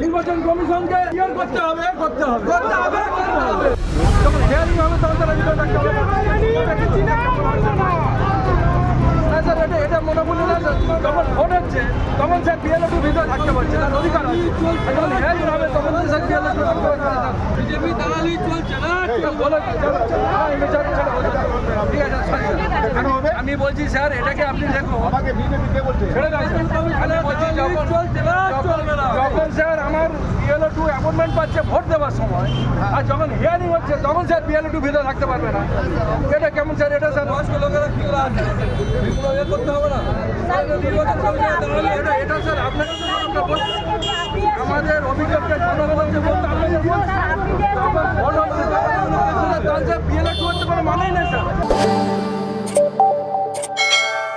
নির্বাচন কমিশনকে ক্লিয়ার করতে হবে যখন হিয়ারিং হবে তখন তারা ভিতরে থাকতে হবে না স্যার এটা মনে করলে না যখন ভোট হচ্ছে তখন স্যার বিএলও ভিতরে থাকতে পারছে তার অধিকার আছে যখন হিয়ারিং হবে তখন তো স্যার বিএলও থাকতে পারছে না বিজেপি দালালি চলছে না বলে ঠিক আছে আমি বলছি স্যার এটাকে আপনি দেখুন ছেড়ে দাও আমি বলছি যখন স্যার আমার বিএলও অ্যাপয়েন্টমেন্ট পাচ্ছে ভোট দেওয়ার সময় আর যখন হিয়ারিং হচ্ছে তখন স্যার বিএলও ভিতরে থাকতে পারবে না এটা কেমন স্যার এটা স্যার বয়স্ক লোকেরা কি আছে করতে হবে না এটা স্যার আপনাকে আমাদের অভিযোগটা জনগণকে বলতে আপনাদের বলতে বিএলও করতে কোনো মানেই নেই স্যার